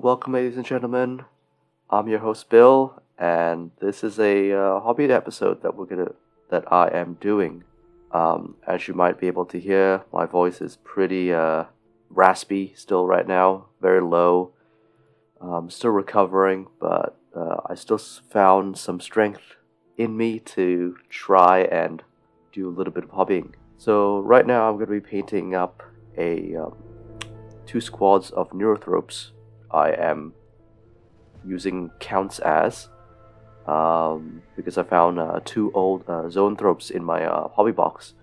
welcome, ladies and gentlemen. I'm your host Bill, and this is a hobby episode that I am doing. As you might be able to hear, my voice is pretty raspy still right now, very low. Still recovering, but I still found some strength in me to try and do a little bit of hobbying. So right now I'm going to be painting up a 2 squads of Neurothropes. I am using counts as because I found 2 old Zoanthropes in my hobby box.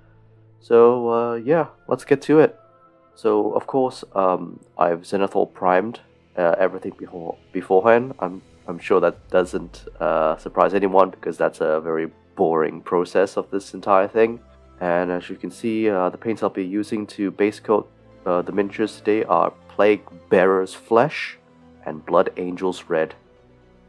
So yeah, let's get to it. So of course I've zenathal primed everything beforehand. I'm sure that doesn't surprise anyone because that's a very boring process of this entire thing. And as you can see, the paints I'll be using to base coat the miniatures today are Plague Bearer's Flesh and Blood Angel's Red,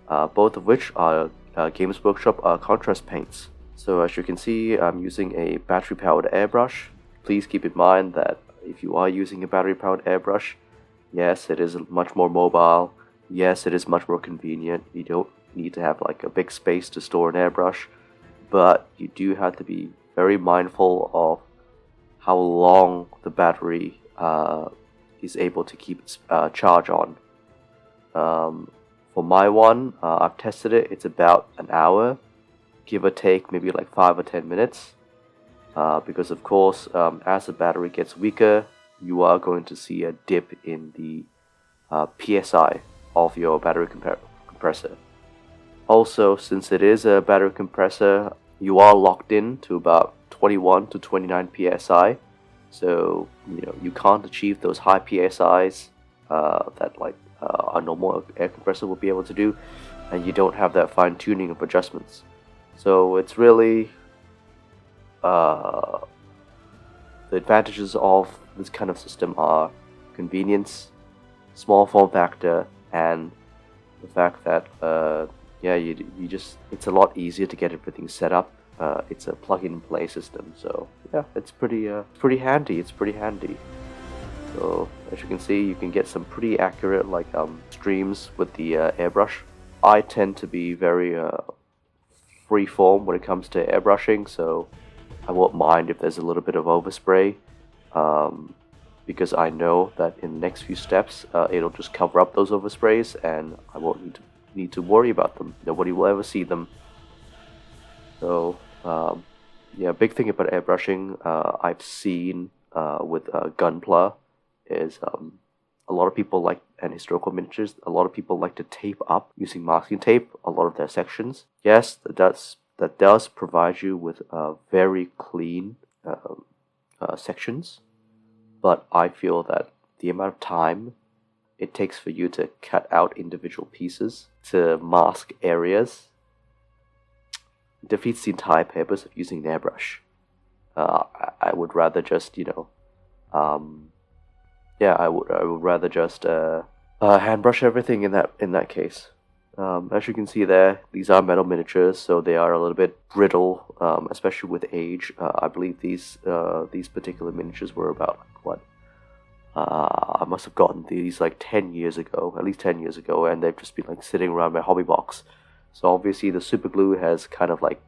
both of which are Games Workshop contrast paints. So as you can see, I'm using a battery-powered airbrush. Please keep in mind that if you are using a battery-powered airbrush, yes, it is much more mobile. Yes, it is much more convenient. You don't need to have like a big space to store an airbrush, but you do have to be very mindful of how long the battery is able to keep its charge on. For my one, I've tested it. It's about an hour, give or take maybe like 5 or 10 minutes. Because of course, as the battery gets weaker, you are going to see a dip in the PSI of your battery compressor. Also, since it is a battery compressor, you are locked in to about 21 to 29 PSI. So, you can't achieve those high PSIs that like a normal air compressor will be able to do, and you don't have that fine tuning of adjustments. So it's really the advantages of this kind of system are convenience, small form factor, and the fact that you just it's a lot easier to get everything set up. It's a plug-and-play system, so yeah, it's pretty handy. It's pretty handy. So as you can see, you can get some pretty accurate streams with the airbrush. I tend to be very free-form when it comes to airbrushing, so I won't mind if there's a little bit of overspray, because I know that in the next few steps it'll just cover up those oversprays, and I won't need to worry about them. Nobody will ever see them. So yeah, big thing about airbrushing I've seen with Gunpla is a lot of people like, and historical miniatures, a lot of people like to tape up using masking tape a lot of their sections. Yes, that does provide you with very clean sections, but I feel that the amount of time it takes for you to cut out individual pieces to mask areas defeats the entire purpose of using an airbrush. I would rather just, I would rather just hand brush everything in that case. As you can see there, these are metal miniatures, so they are a little bit brittle, especially with age. I believe these particular miniatures were about I must have gotten these like 10 years ago, at least 10 years ago, and they've just been like sitting around my hobby box. So obviously the super glue has kind of like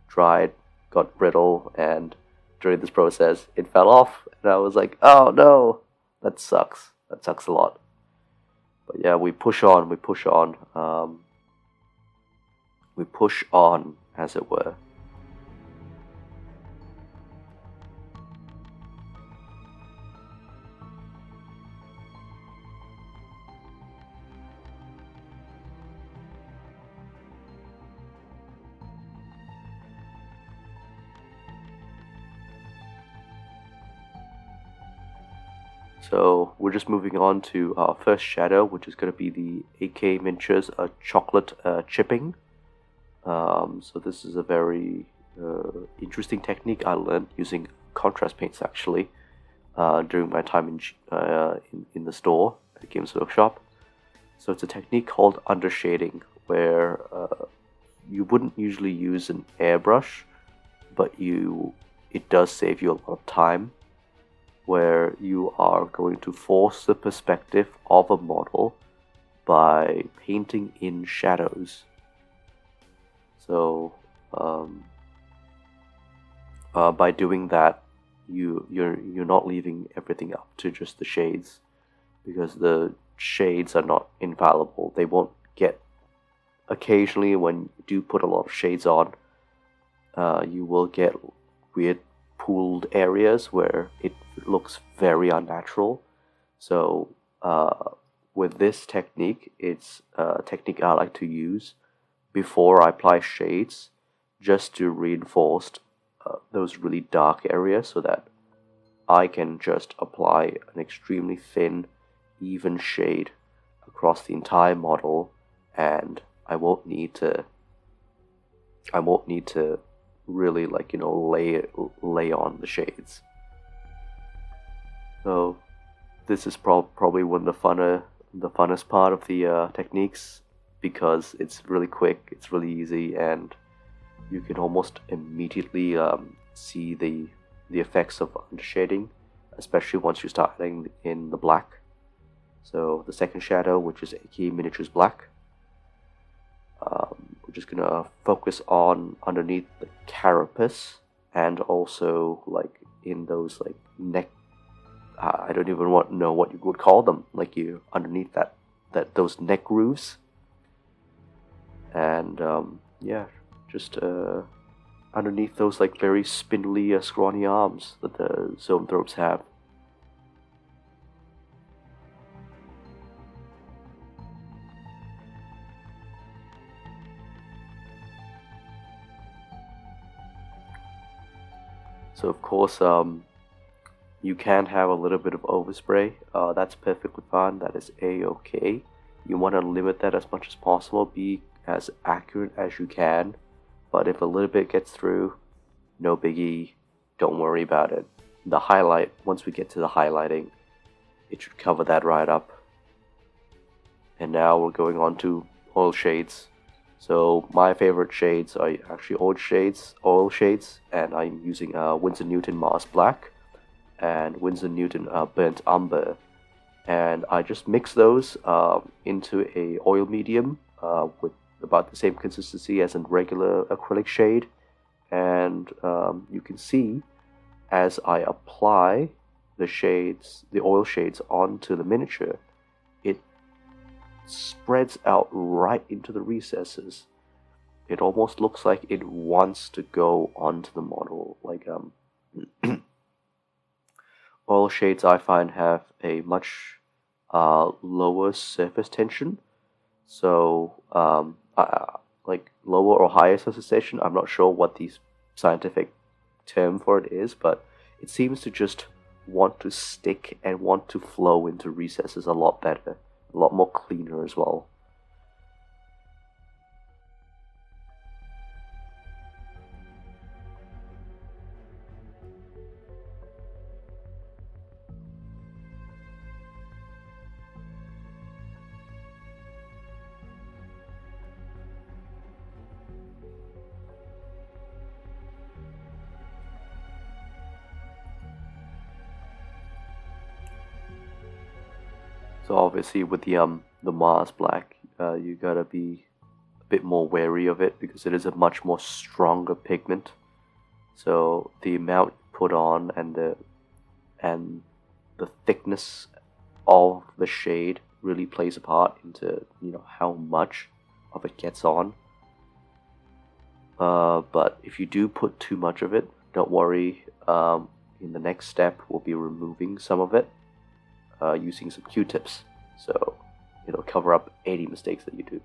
dried, got brittle, and during this process it fell off, and I was like, oh no, that sucks. That sucks a lot. But yeah, we push on, as it were. So we're just moving on to our first shadow, which is going to be the AK Miniatures Chocolate Chipping. So this is a very interesting technique I learned using contrast paints actually during my time in the store at Games Workshop. So it's a technique called undershading, where you wouldn't usually use an airbrush, but it does save you a lot of time, where you are going to force the perspective of a model by painting in shadows. So by doing that, you're not leaving everything up to just the shades, because the shades are not infallible. They won't get. Occasionally, when you do put a lot of shades on, you will get weird pooled areas where it looks very unnatural. So with this technique, it's a technique I like to use before I apply shades, just to reinforce those really dark areas, so that I can just apply an extremely thin, even shade across the entire model, and I won't need to really lay on the shades. So this is probably one of the funnest part of the techniques, because it's really quick, it's really easy, and you can almost immediately see the effects of undershading, especially once you start adding in the black. So the second shadow, which is Ak Miniatures Black, we're just gonna focus on underneath the carapace, and also like in those like neck. I don't even know what you would call them. Like you underneath those neck grooves, and just underneath those like very spindly, scrawny arms that the Zoanthropes have. So of course, you can have a little bit of overspray. That's perfectly fine. That is a-okay. You want to limit that as much as possible. Be as accurate as you can. But if a little bit gets through, no biggie. Don't worry about it. The highlight, once we get to the highlighting, it should cover that right up. And now we're going on to oil shades. So my favorite shades are actually oil shades, and I'm using Winsor Newton Mars Black and Winsor Newton Burnt Umber, and I just mix those into a oil medium with about the same consistency as a regular acrylic shade, and you can see as I apply the oil shades onto the miniature, it spreads out right into the recesses. It almost looks like it wants to go onto the model. Like oil shades, I find, have a much lower surface tension. So like lower or higher surface tension. I'm not sure what the scientific term for it is, but it seems to just want to stick and want to flow into recesses a lot better. A lot more cleaner as well. So obviously with the Mars Black, you gotta be a bit more wary of it, because it is a much more stronger pigment. So the amount you put on and the thickness of the shade really plays a part into how much of it gets on. But if you do put too much of it, don't worry. In the next step, we'll be removing some of it using some Q-tips, so it'll cover up any mistakes that you do.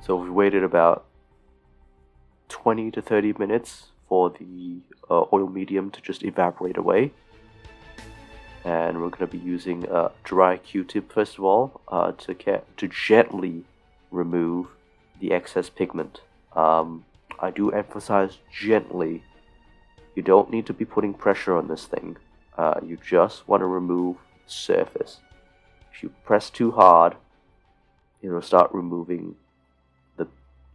So we waited about 20 to 30 minutes for the oil medium to just evaporate away. And we're going to be using a dry Q-tip first of all to gently remove the excess pigment. I do emphasize gently. You don't need to be putting pressure on this thing. You just want to remove the surface. If you press too hard, it'll start removing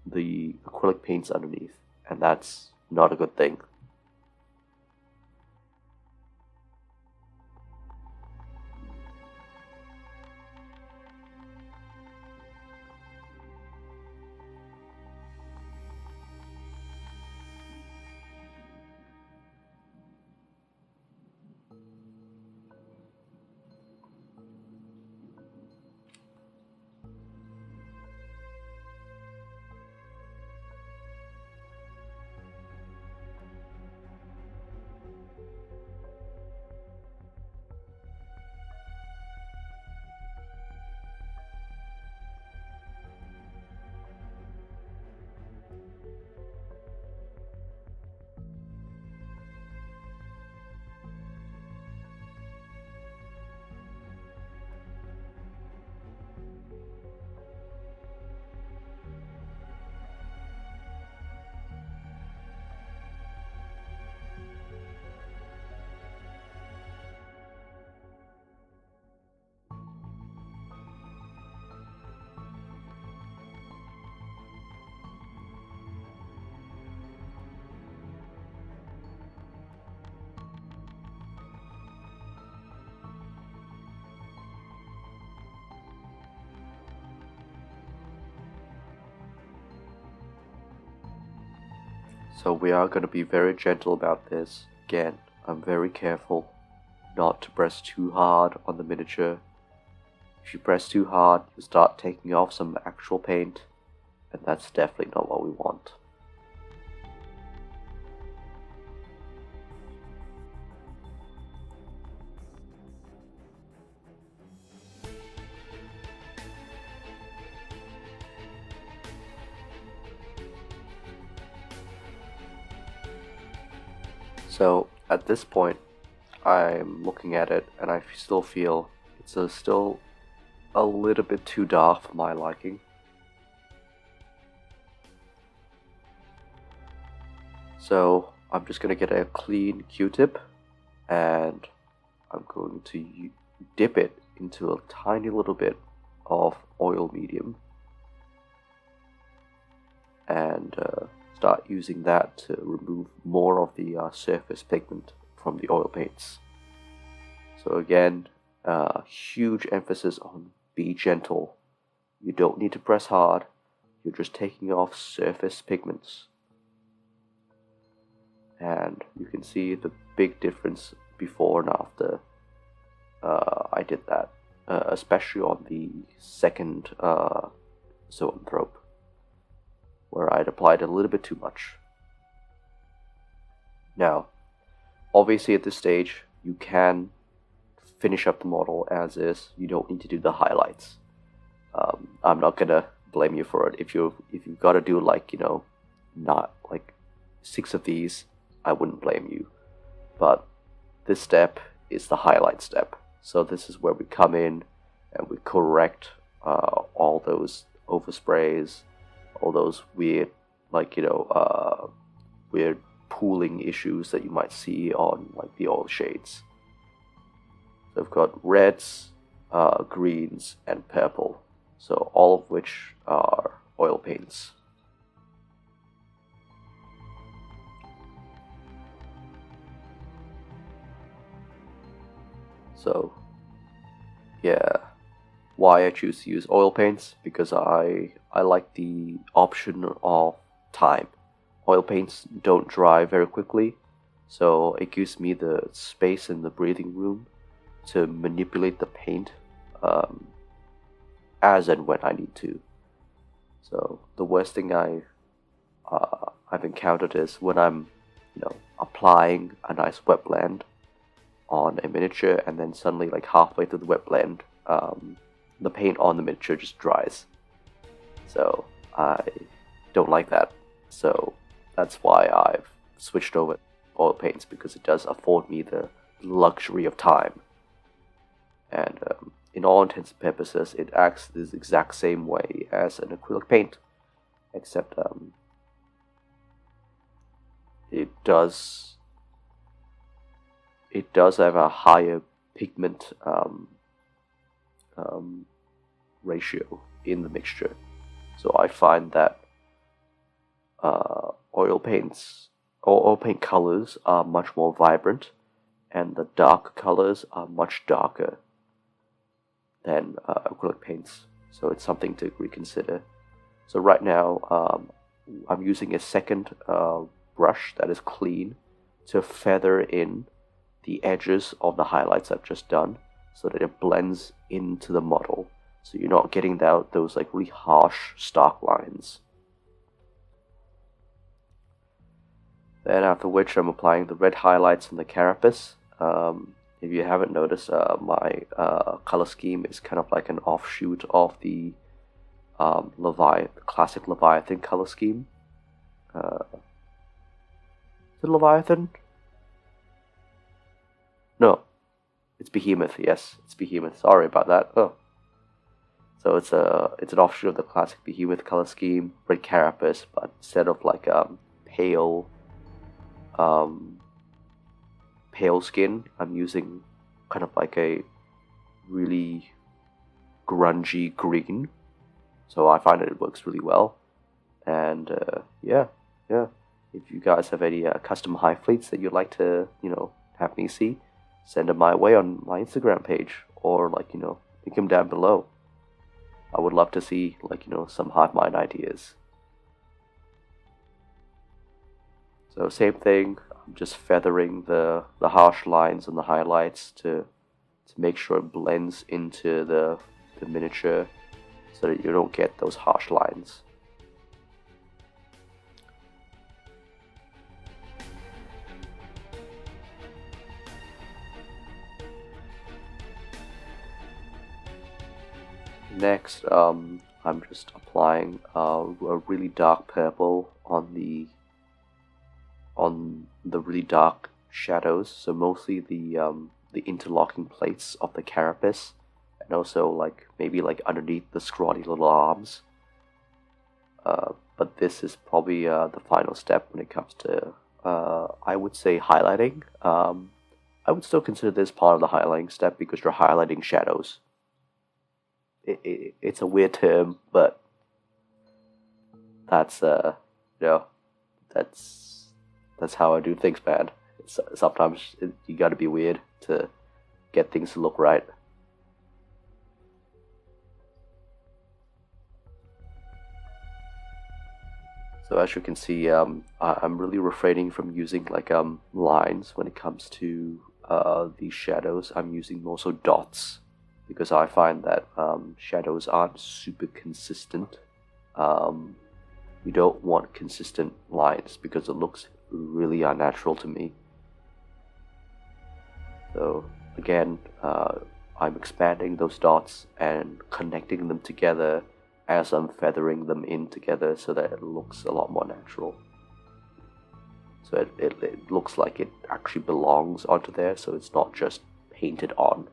the acrylic paints underneath, and that's not a good thing. So we are going to be very gentle about this. Again, I'm very careful not to press too hard on the miniature. If you press too hard, you start taking off some actual paint, and that's definitely not what we want. So at this point, I'm looking at it and I still feel it's still a little bit too dark for my liking. So I'm just going to get a clean Q-tip and I'm going to dip it into a tiny little bit of oil medium and start using that to remove more of the surface pigment from the oil paints. So again, huge emphasis on be gentle. You don't need to press hard, you're just taking off surface pigments. And you can see the big difference before and after I did that, especially on the second zoanthrope, where I'd applied a little bit too much. Now, obviously at this stage, you can finish up the model as is. You don't need to do the highlights. I'm not gonna blame you for it. If you've got to do not like 6 of these, I wouldn't blame you. But this step is the highlight step. So this is where we come in and we correct all those oversprays, all those weird, weird pooling issues that you might see on like the oil shades. So I've got reds, greens, and purple. So all of which are oil paints. So, yeah, why I choose to use oil paints, because I like the option of time. Oil paints don't dry very quickly, so it gives me the space and the breathing room to manipulate the paint as and when I need to. So the worst thing I've encountered is when I'm applying a nice wet blend on a miniature, and then suddenly, like halfway through the wet blend, the paint on the miniature just dries. So I don't like that. So that's why I've switched over to oil paints, because it does afford me the luxury of time. And in all intents and purposes, it acts the exact same way as an acrylic paint, except it does have a higher pigment ratio in the mixture. So I find that oil paints oil paint colors are much more vibrant, and the dark colors are much darker than acrylic paints. So it's something to reconsider. So right now, I'm using a second brush that is clean to feather in the edges of the highlights I've just done, so that it blends into the model. So you're not getting those like really harsh stark lines. Then after which I'm applying the red highlights on the carapace. If you haven't noticed, my color scheme is kind of like an offshoot of the classic Leviathan color scheme. Is it Leviathan? No, it's Behemoth. Yes, it's Behemoth. Sorry about that. Oh. So it's an offshoot of the classic Behemoth color scheme, red carapace, but instead of like pale skin, I'm using kind of like a really grungy green. So I find that it works really well. And yeah. If you guys have any custom high fleets that you'd like to, have me see, send them my way on my Instagram page, or link them down below. I would love to see some hive mind ideas. So same thing, I'm just feathering the harsh lines and the highlights to make sure it blends into the miniature, so that you don't get those harsh lines. Next, I'm just applying a really dark purple on the really dark shadows. So mostly the interlocking plates of the carapace, and also maybe underneath the scrawny little arms. But this is probably the final step when it comes to I would say highlighting. I would still consider this part of the highlighting step because you're highlighting shadows. It's a weird term, but that's that's how I do things, man. Sometimes you gotta be weird to get things to look right. So as you can see, I'm really refraining from using lines when it comes to these shadows. I'm using more so dots, because I find that shadows aren't super consistent. You don't want consistent lines because it looks really unnatural to me. So again, I'm expanding those dots and connecting them together as I'm feathering them in together, so that it looks a lot more natural. So it looks like it actually belongs onto there, so it's not just painted on.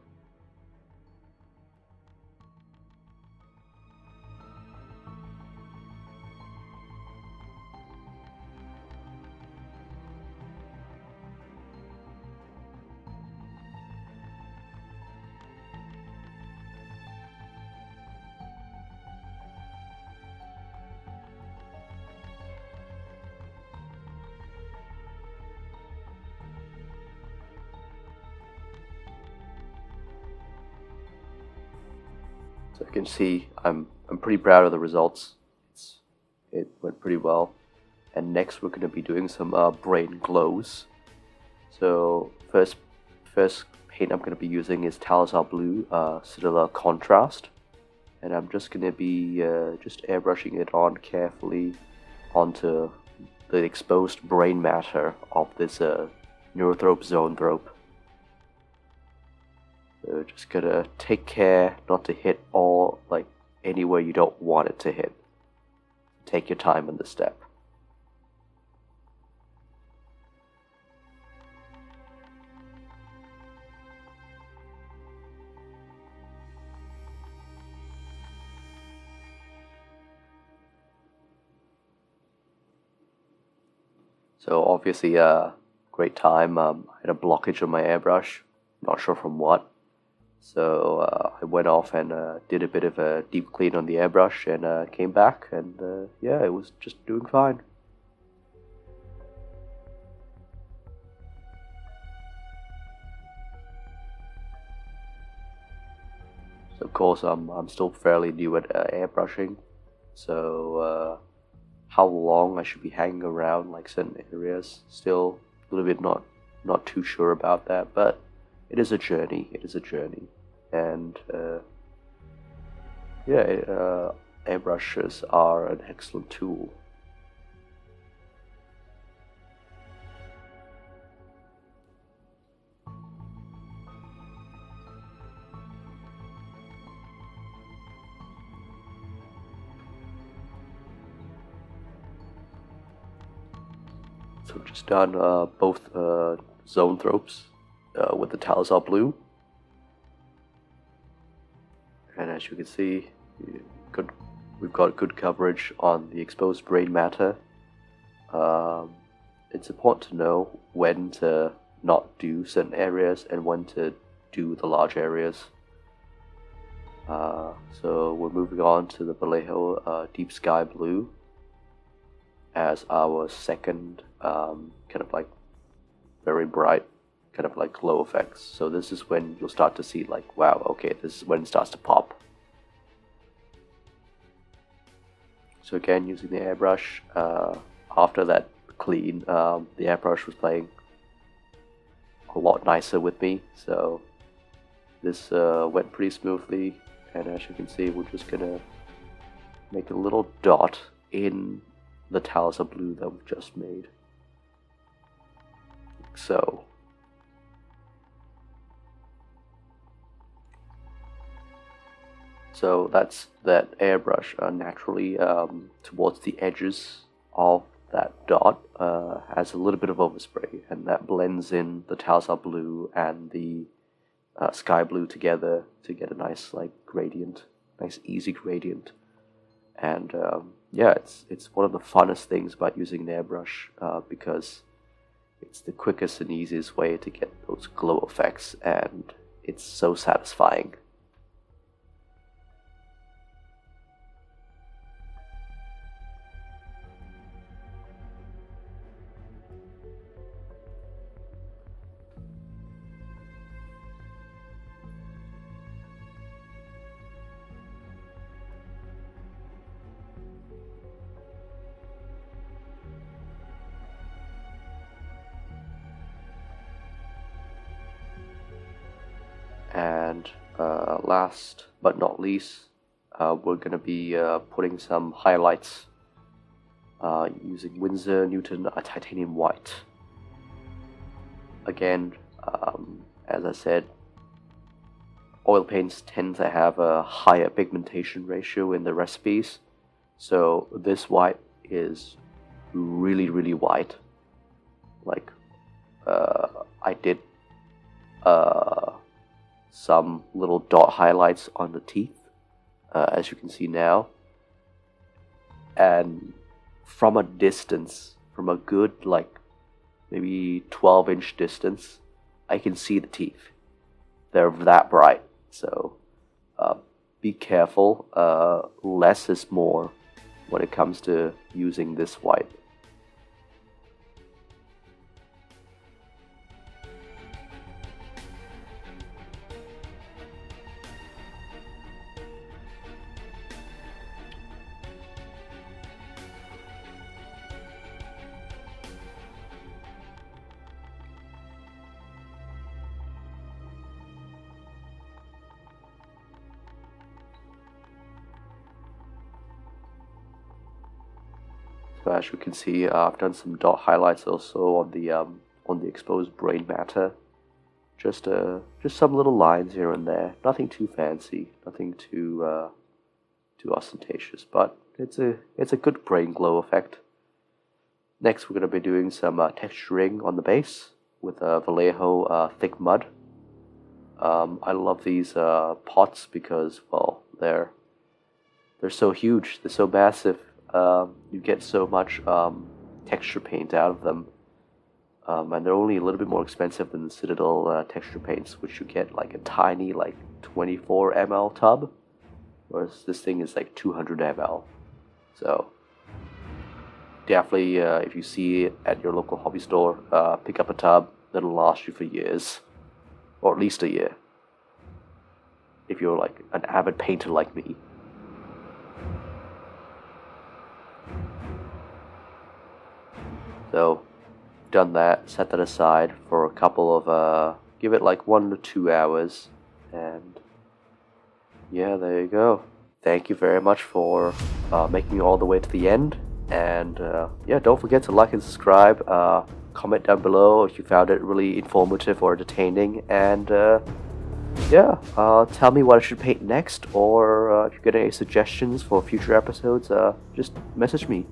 So you can see I'm pretty proud of the results. It went pretty well. And next we're going to be doing some brain glows. So first paint I'm going to be using is Talisar Blue Citadel Contrast, and I'm just going to be just airbrushing it on carefully onto the exposed brain matter of this Neurothrope Zoanthrope. So just gotta take care not to hit all anywhere you don't want it to hit. Take your time in this step. So obviously, great time. I had a blockage on my airbrush, not sure from what. So I went off and did a bit of a deep clean on the airbrush, and came back, and yeah, it was just doing fine. Of course, I'm still fairly new at airbrushing, so how long I should be hanging around like certain areas, still a little bit not too sure about that. But it is a journey. It is a journey, and airbrushes are an excellent tool. So just done both Zoanthropes with the Talisar Blue, and as you can see, we've got good coverage on the exposed brain matter. It's important to know when to not do certain areas and when to do the large areas. So we're moving on to the Vallejo Deep Sky Blue as our second kind of like very bright kind of like glow effects. So this is when you'll start to see like, wow, okay, this is when it starts to pop. So again, using the airbrush, after that clean, the airbrush was playing a lot nicer with me, so this went pretty smoothly, and as you can see, we're just gonna make a little dot in the Talisar Blue that we've just made. So that's that airbrush naturally towards the edges of that dot has a little bit of overspray, and that blends in the Talisar Blue and the sky blue together to get a nice like gradient, nice easy gradient. And yeah, it's one of the funnest things about using an airbrush because it's the quickest and easiest way to get those glow effects, and it's so satisfying. And last but not least, we're going to be putting some highlights using Windsor Titanium White. Again, as I said, oil paints tend to have a higher pigmentation ratio in the recipes, so this white is really, really white. Like, I did some little dot highlights on the teeth, as you can see now, and from a distance, from a good like maybe 12-inch distance, I can see the teeth. They're that bright, so be careful. Less is more when it comes to using this white. So as you can see, I've done some dot highlights also on the exposed brain matter. Just some little lines here and there. Nothing too fancy, nothing too ostentatious, but it's a good brain glow effect. Next, we're going to be doing some texturing on the base with Vallejo Thick Mud. I love these pots because, well, they're so huge, they're so massive. You get so much texture paint out of them, and they're only a little bit more expensive than the Citadel texture paints, which you get like a tiny like 24 ml tub, whereas this thing is like 200 ml. So definitely, if you see it at your local hobby store, pick up a tub that'll last you for years, or at least a year. if you're like an avid painter like me. So, done that, set that aside for a couple of, give it like 1 to 2 hours, and yeah, there you go. Thank you very much for making it all the way to the end, and yeah, don't forget to like and subscribe, comment down below if you found it really informative or entertaining, and yeah, tell me what I should paint next, or if you get any suggestions for future episodes, just message me.